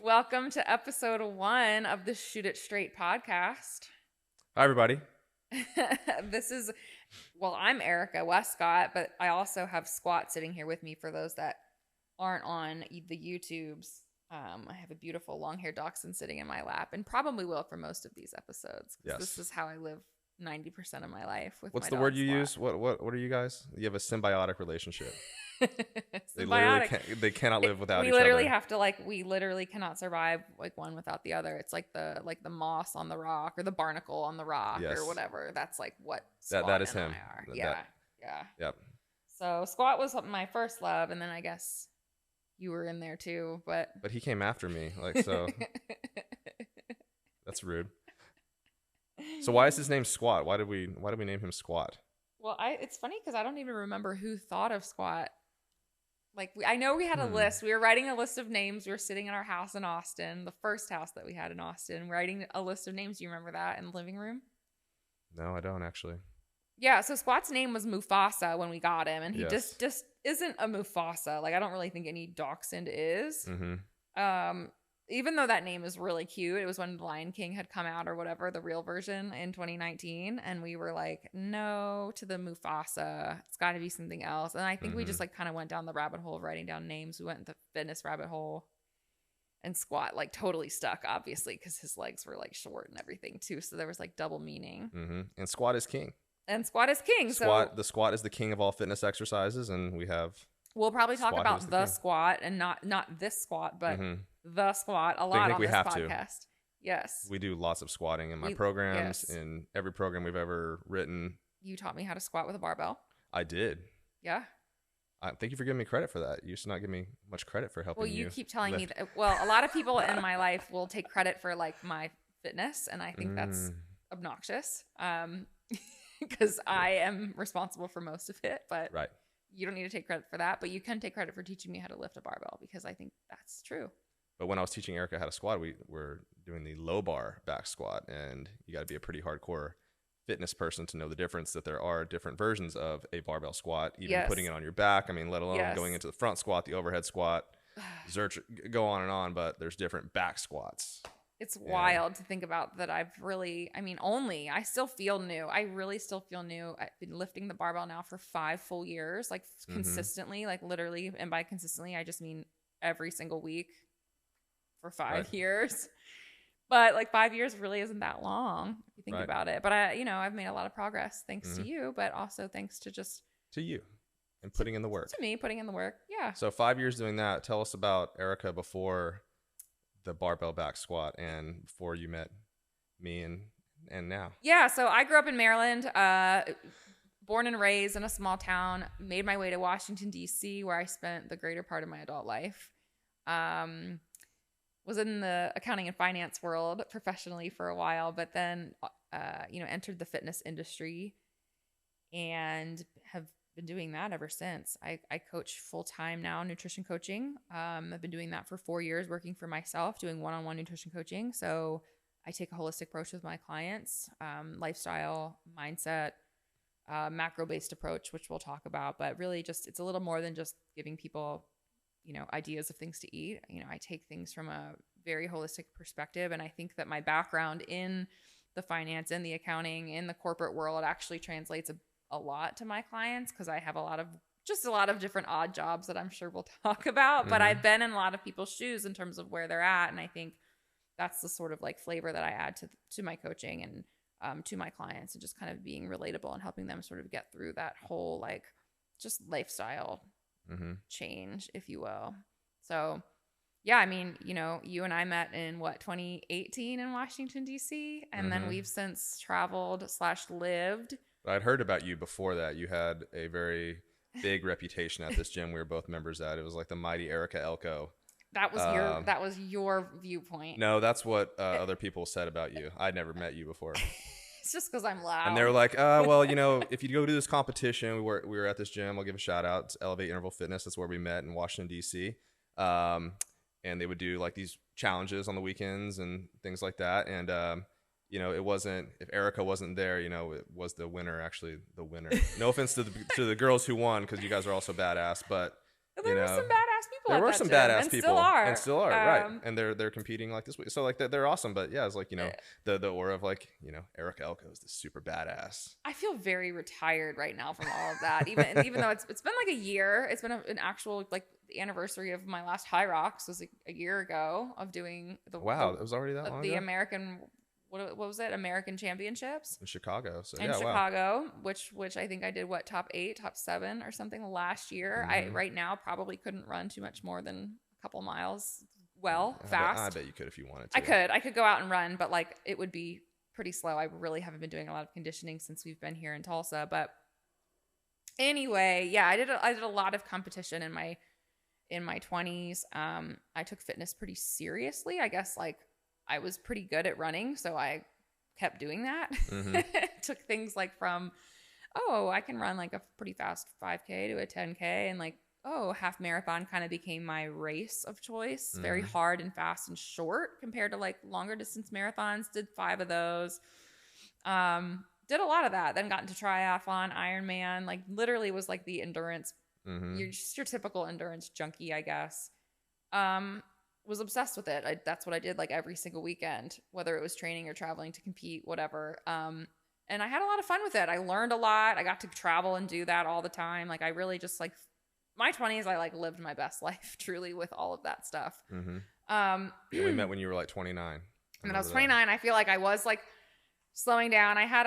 Welcome to episode 1 of the Shoot It Straight podcast. Hi, everybody. I'm Erika Wescott, but I also have Squat sitting here with me for those that aren't on the YouTubes. I have a beautiful long-haired dachshund sitting in my lap and probably will for most of these episodes. Yes. This is how I live 90% of my life with What's my the word dog, you Squat. use? What are you guys? You have a symbiotic relationship. Symbiotic. They cannot live without each We literally other. have to we literally cannot survive one without the other. It's like the moss on the rock or the barnacle on the rock Yes. or whatever. That's like what That Squat is and him. I are. Yeah. Yep. So Squat was my first love, and then I guess you were in there too, but But he came after me, so that's rude. So why is his name Squat? Why did we name him Squat? Well, it's funny because I don't even remember who thought of Squat. I know we had a list. We were writing a list of names. We were sitting in our house in Austin, the first house that we had in Austin, writing a list of names. Do you remember that in the living room? No, I don't actually. Yeah, so Squat's name was Mufasa when we got him, and he Yes. just isn't a Mufasa. I don't really think any dachshund is. Mm-hmm. Even though that name is really cute. It was when The Lion King had come out or whatever, the real version in 2019, and we were like, no to the Mufasa. It's got to be something else. And I think we just kind of went down the rabbit hole of writing down names. We went in the fitness rabbit hole, and Squat totally stuck, obviously, because his legs were short and everything too. So there was double meaning. Mm-hmm. And Squat is king. And Squat is king. The Squat is the king of all fitness exercises, and we have. We'll probably talk Squat about is the the king. Squat and not this squat, but Mhm. the Squat a lot think on we this have to. podcast. Yes. We do lots of squatting in my programs, yes. in every program we've ever written. You taught me how to squat with a barbell. I did. Yeah. Thank you for giving me credit for that. You used to not give me much credit for helping Well, you. you keep telling me lift. that. Well, a lot of people in my life will take credit for my fitness, and I think that's obnoxious. Because I am responsible for most of it, but Right. you don't need to take credit for that. But you can take credit for teaching me how to lift a barbell because I think that's true. But when I was teaching Erika how to squat, we were doing the low bar back squat, and you got to be a pretty hardcore fitness person to know the difference that there are different versions of a barbell squat, even Yes. putting it on your back. I mean, let alone Yes. going into the front squat, the overhead squat, go on and on, but there's different back squats. It's wild to think about that. I still feel new. I really still feel new. I've been lifting the barbell now for 5 full years, consistently, literally. And by consistently, I just mean every single week for 5 years. But 5 years really isn't that long if you think about it. But I've made a lot of progress thanks to you, but also thanks to just to you and putting in the work. To me, putting in the work. Yeah. So 5 years doing that. Tell us about Erika before the barbell back squat and before you met me and now. Yeah, so I grew up in Maryland, born and raised in a small town, made my way to Washington, D.C., where I spent the greater part of my adult life. Was in the accounting and finance world professionally for a while, but then, entered the fitness industry and have been doing that ever since. I coach full-time now, nutrition coaching. I've been doing that for 4 years, working for myself, doing one-on-one nutrition coaching. So I take a holistic approach with my clients, lifestyle, mindset, macro-based approach, which we'll talk about. But really it's a little more than just giving people, ideas of things to eat. I take things from a very holistic perspective. And I think that my background in the finance, in the accounting, in the corporate world actually translates a lot to my clients because I have a lot of different odd jobs that I'm sure we'll talk about. But I've been in a lot of people's shoes in terms of where they're at. And I think that's the sort of flavor that I add to my coaching and to my clients, and just kind of being relatable and helping them sort of get through that whole just lifestyle change, if you will. So yeah, you and I met in 2018 in Washington, D.C. And then we've since traveled / lived. I'd heard about you before that. You had a very big reputation at this gym we were both members at. It was like the mighty Erika Elko. That was your viewpoint. No, that's what other people said about you. I'd never met you before. It's just because I'm loud. And they were like, if you go do this competition, we were at this gym. I'll give a shout out. It's Elevate Interval Fitness. That's where we met in Washington, D.C. And they would do these challenges on the weekends and things like that. And it wasn't, if Erika wasn't there, it was the winner actually the winner. No offense to the girls who won, because you guys are also badass, but There were some badass people. There were some badass people, and still are, right? And they're competing like this week, so like they're awesome. But yeah, it's like the aura of like Erika Elko is this super badass. I feel very retired right now from all of that. Even though it's been like a year, it's been an actual like the anniversary of my last High Rocks was a year ago of doing it was already that long the ago? American. What was it? American Championships in Chicago. So in Chicago, which I think I did top 8, top 7 or something last year. I right now probably couldn't run too much more than a couple miles. Fast. I bet you could if you wanted to. I could go out and run, but like it would be pretty slow. I really haven't been doing a lot of conditioning since we've been here in Tulsa. But anyway, yeah, I did a lot of competition in my 20s. I took fitness pretty seriously. I guess like I was pretty good at running, so I kept doing that. Took things like from, I can run like a pretty fast 5K to a 10K, and like, half marathon kind of became my race of choice. Very hard and fast and short compared to like longer distance marathons. Did 5 of those. Did a lot of that. Then got into triathlon, Ironman. Like literally was like the endurance. You're just your typical endurance junkie, I guess. Was obsessed with it. That's what I did like every single weekend, whether it was training or traveling to compete, whatever. And I had a lot of fun with it. I learned a lot. I got to travel and do that all the time. Like I really just like my 20s, I like lived my best life truly with all of that stuff. We met when you were like 29. And when I was 29, I feel like I was like slowing down. I had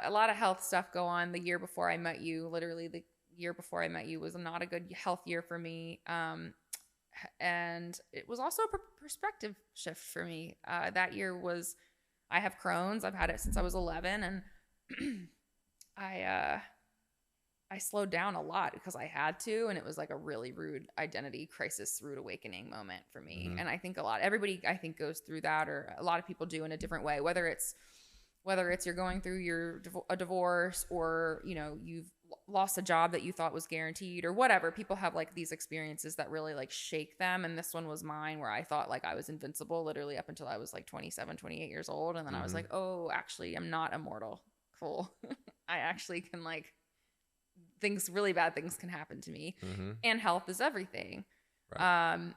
a lot of health stuff go on the year before I met you. Literally the year before I met you was not a good health year for me. And it was also a perspective shift for me. That year I have Crohn's. I've had it since I was 11, and I slowed down a lot because I had to, and it was like a really rude identity crisis, rude awakening moment for me. And I think everybody I think goes through that, or a lot of people do in a different way, whether it's you're going through a divorce, or you've lost a job that you thought was guaranteed, or whatever. People have like these experiences that really like shake them, and this one was mine, where I thought like I was invincible literally up until I was like 27, 28 years old, and then I was like, oh, actually I'm not immortal. Cool. I actually can like really bad things can happen to me, and health is everything. Right.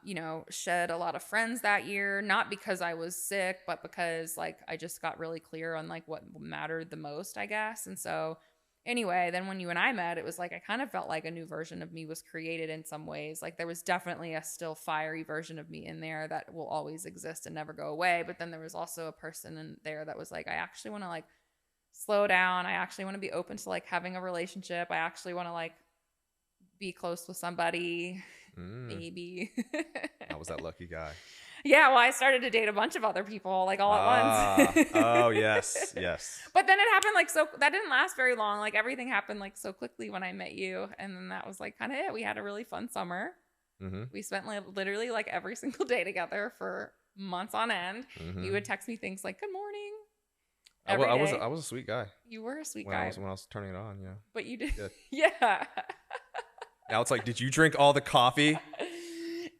Shed a lot of friends that year, not because I was sick, but because like I just got really clear on like what mattered the most, I guess. And so anyway, then when you and I met, it was like I kind of felt like a new version of me was created in some ways. Like there was definitely a still fiery version of me in there that will always exist and never go away. But then there was also a person in there that was like, I actually want to like slow down. I actually want to be open to like having a relationship. I actually want to like be close with somebody. Maybe. I was that lucky guy. Yeah, well, I started to date a bunch of other people like all at once. Oh, yes. But then it happened like so that didn't last very long. Like everything happened like so quickly when I met you, and then that was like kind of it. We had a really fun summer. We spent literally like every single day together for months on end. You would text me things like "Good morning." I was a sweet guy. You were a sweet guy when I was turning it on. Yeah. But you did. Yeah. Now it's like, did you drink all the coffee?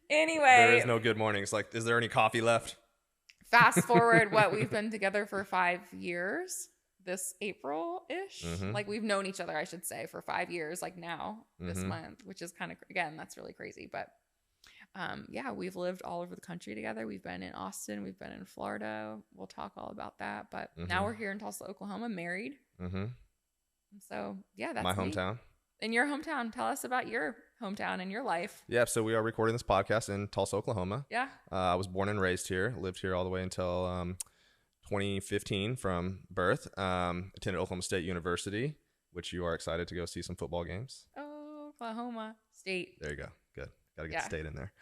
Anyway, there is no good morning. It's like, is there any coffee left? Fast forward, we've been together for 5 years this April-ish. Like we've known each other, I should say, for 5 years, like now this month, which is kind of, again, that's really crazy. But yeah, we've lived all over the country together. We've been in Austin. We've been in Florida. We'll talk all about that. But now we're here in Tulsa, Oklahoma, married. And so, yeah, that's my hometown. In your hometown. Tell us about your hometown and your life. Yeah, so we are recording this podcast in Tulsa, Oklahoma. Yeah. I was born and raised here. Lived here all the way until 2015 from birth. Attended Oklahoma State University, which you are excited to go see some football games. Oh, Oklahoma State. There you go. Good. Got to get the state in there.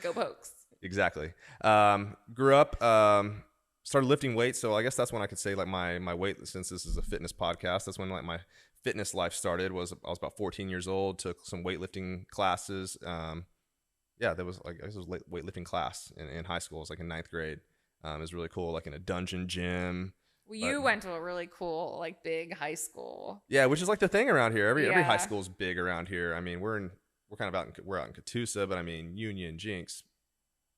Go Pokes. Exactly. Grew up, started lifting weights. So I guess that's when I could say like my weight, since this is a fitness podcast, that's when like my fitness life started. I was about 14 years old, took some weightlifting classes. That was like, I guess it was weightlifting class in high school. It was like in 9th grade. It was really cool, like in a dungeon gym. Well, you went to a really cool, like big high school. Yeah, which is like the thing around here. Every high school is big around here. I mean, we're out in Catoosa, but I mean, Union, Jinx,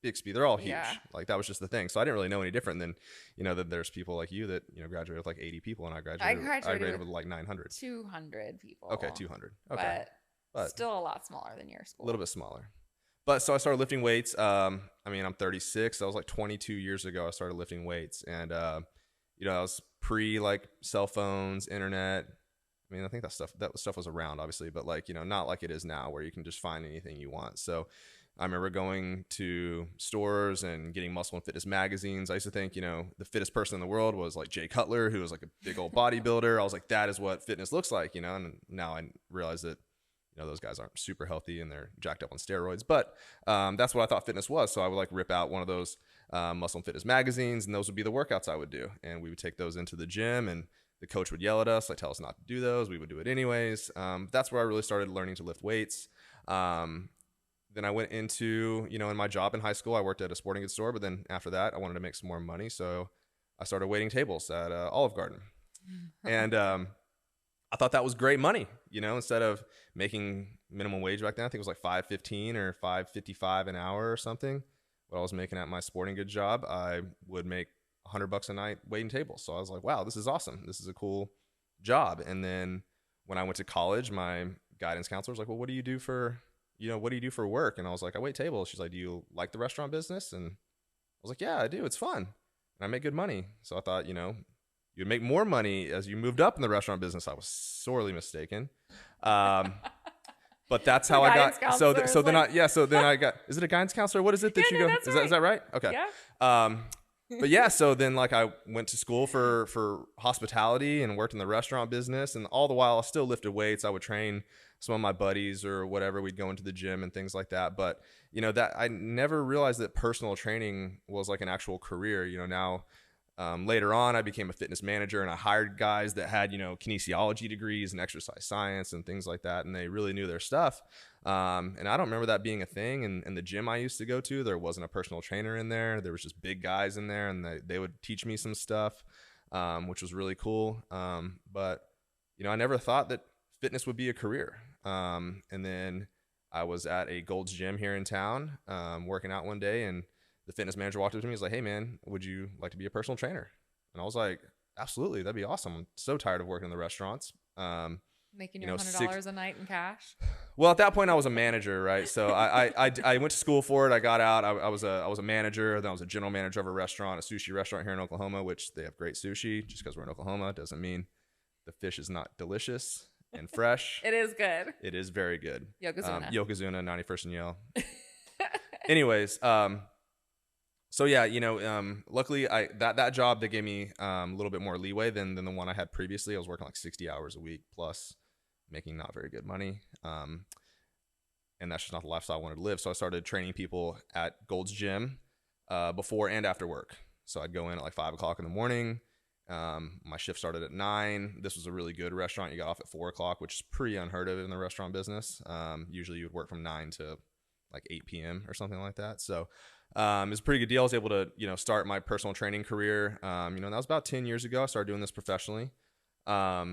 Bixby, they're all huge. Yeah. Like that was just the thing. So I didn't really know any different than, that there's people like you that, graduated with like 80 people, and I graduated with like 900. 200 people. Okay, 200. Okay. But but still a lot smaller than your a school. little bit smaller. But so I started lifting weights. I mean, I'm 36. That was like 22 years ago. I started lifting weights, and you know, I was pre like cell phones, internet. I mean, I think that stuff was around, obviously, but like, you know, not like it is now where you can just find anything you want. So I remember going to stores and getting muscle and fitness magazines. I used to think, you know, the fittest person in the world was like Jay Cutler, who was like a big old bodybuilder. I was like, that is what fitness looks like, you know. And now I realize that, you know, those guys aren't super healthy and they're jacked up on steroids. But that's what I thought fitness was. So I would like rip out one of those muscle and fitness magazines, and those would be the workouts I would do. And we would take those into the gym, and the coach would yell at us, like tell us not to do those. We would do it anyways. That's where I really started learning to lift weights. Then I went into, you know, in my job in high school, I worked at a sporting goods store. But then after that, I wanted to make some more money. So I started waiting tables at Olive Garden. And I thought that was great money, you know, instead of making minimum wage back then. I think it was like $5.15 or $5.55 an hour or something. What I was making at my sporting goods job, I would make $100 a night waiting tables. So I was like, wow, this is awesome. This is a cool job. And then when I went to college, my guidance counselor was like, well, what do you do for work? And I was like, I wait tables. She's like, do you like the restaurant business? And I was like, yeah, I do. It's fun. And I make good money. So I thought, you know, you'd make more money as you moved up in the restaurant business. I was sorely mistaken. But that's how I got. So then I got, is it a guidance counselor? What is it that you go? Is that right? Okay. Yeah. But yeah, so then like I went to school for hospitality and worked in the restaurant business, and all the while I still lifted weights. I would train some of my buddies or whatever. We'd go into the gym and things like that. But you know, that I never realized that personal training was like an actual career. You know, now later on I became a fitness manager, and I hired guys that had, you know, kinesiology degrees and exercise science and things like that, and they really knew their stuff. And I don't remember that being a thing. And the gym I used to go to, there wasn't a personal trainer in there. There was just big guys in there, and they would teach me some stuff, which was really cool. But you know, I never thought that fitness would be a career. And then I was at a Gold's Gym here in town, working out one day, and the fitness manager walked up to me. He's like, hey man, would you like to be a personal trainer? And I was like, absolutely. That'd be awesome. I'm so tired of working in the restaurants. Making your $100 a night in cash. Well, at that point I was a manager, right? So I went to school for it. I got out. I was a manager. Then I was a general manager of a restaurant, a sushi restaurant here in Oklahoma, which they have great sushi. Just because we're in Oklahoma doesn't mean the fish is not delicious and fresh. It is good. It is very good. Yokozuna. Yokozuna, 91st and Yale. Anyways, so yeah, you know, luckily that job, they gave me a little bit more leeway than the one I had previously. I was working like 60 hours a week plus, making not very good money. And that's just not the lifestyle I wanted to live. So I started training people at Gold's Gym before and after work. So I'd go in at like 5 o'clock in the morning. My shift started at 9. This was a really good restaurant. You got off at 4 o'clock, which is pretty unheard of in the restaurant business. Usually you would work from 9 to like 8 p.m. or something like that. So it was a pretty good deal. I was able to, you know, start my personal training career. You know, and that was about 10 years ago. I started doing this professionally. A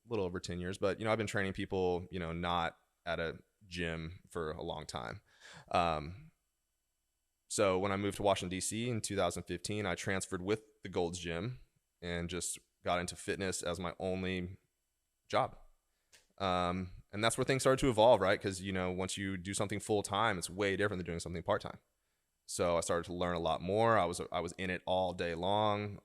little over 10 years, but you know, I've been training people, you know, not at a gym for a long time. So when I moved to Washington, DC in 2015, I transferred with the Gold's Gym and just got into fitness as my only job. And that's where things started to evolve, right? Because, you know, once you do something full time, it's way different than doing something part time. So I started to learn a lot more. I was in it all day long,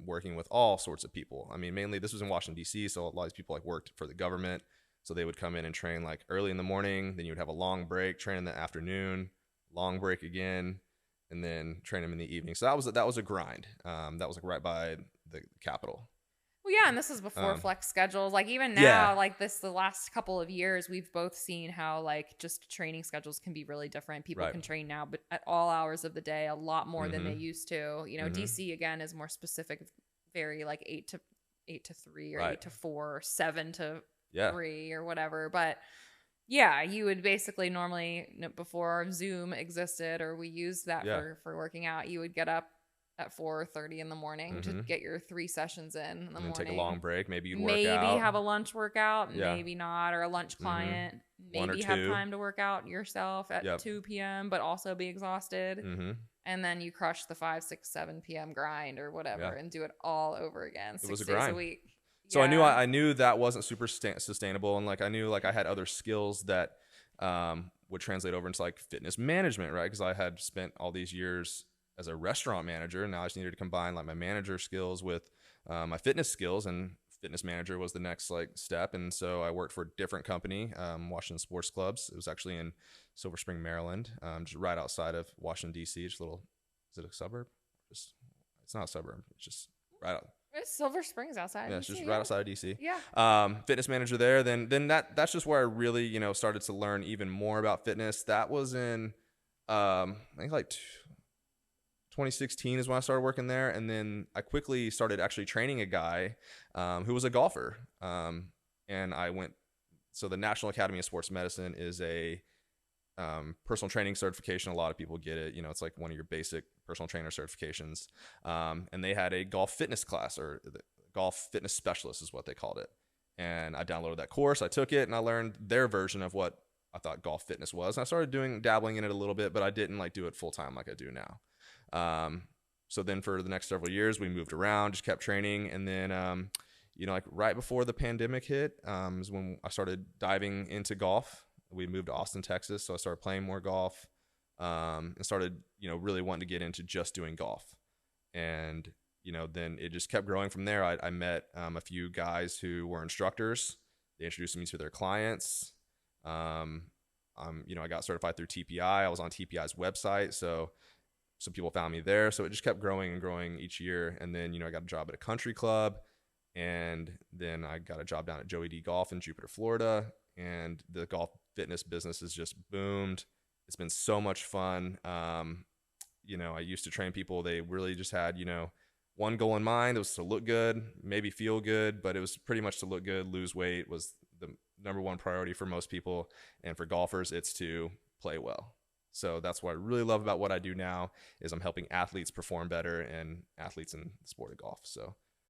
working with all sorts of people. I mean, mainly this was in Washington, D.C., so a lot of these people like worked for the government. So they would come in and train like early in the morning. Then you would have a long break, train in the afternoon, long break again, and then train them in the evening. So that was a grind. That was like right by the Capitol. Well, yeah, and this is before flex schedules. Like even now, like the last couple of years, we've both seen how like just training schedules can be really different. People can train now, but at all hours of the day, a lot more than they used to. You know, DC again is more specific, very like 8 to 3 or 8 to 4 or 7 to 3 or whatever. But yeah, you would basically normally, before Zoom existed or we used that for working out, you would get up at 4:30 in the morning to get your 3 sessions in the morning. Take a long break. Maybe you'd work out. Maybe have a lunch workout. Maybe not. Or a lunch client. Maybe have time to work out yourself at 2 p.m. but also be exhausted. And then you crush the 5, 6, 7 p.m. grind or whatever and do it all over again. 6 days a week. So Yeah. I knew that wasn't super sustainable, and like I knew like I had other skills that would translate over into like fitness management, right? Because I had spent all these years as a restaurant manager, and now I just needed to combine like my manager skills with my fitness skills, and fitness manager was the next like step. And so I worked for a different company, Washington Sports Clubs. It was actually in Silver Spring, Maryland, just right outside of Washington D.C. Just a little, is it a suburb? Just it's not a suburb. It's just right out. It's Silver Springs outside Yeah, of it's just DC. right Yeah. outside of DC. Yeah. Fitness manager there. Then that's just where I really started to learn even more about fitness. That was in I think like 2016 is when I started working there, and then I quickly started actually training a guy who was a golfer. And I went. So the National Academy of Sports Medicine is a personal training certification. A lot of people get it. It's like one of your basic personal trainer certifications. And they had a golf fitness class, or the golf fitness specialist is what they called it. And I downloaded that course. I took it, and I learned their version of what I thought golf fitness was. And I started dabbling in it a little bit, but I didn't like do it full time like I do now. So then for the next several years, we moved around, just kept training. And then, like right before the pandemic hit, is when I started diving into golf. We moved to Austin, Texas. So I started playing more golf, and started, really wanting to get into just doing golf. And, then it just kept growing from there. I met a few guys who were instructors. They introduced me to their clients. I got certified through TPI. I was on TPI's website. So some people found me there. So it just kept growing and growing each year. And then, I got a job at a country club. And then I got a job down at Joey D Golf in Jupiter, Florida. And the golf fitness business has just boomed. It's been so much fun. I used to train people. They really just had, one goal in mind. It was to look good, maybe feel good, but it was pretty much to look good. Lose weight was the number one priority for most people. And for golfers, it's to play well. So that's what I really love about what I do now is I'm helping athletes perform better, and athletes in the sport of golf. So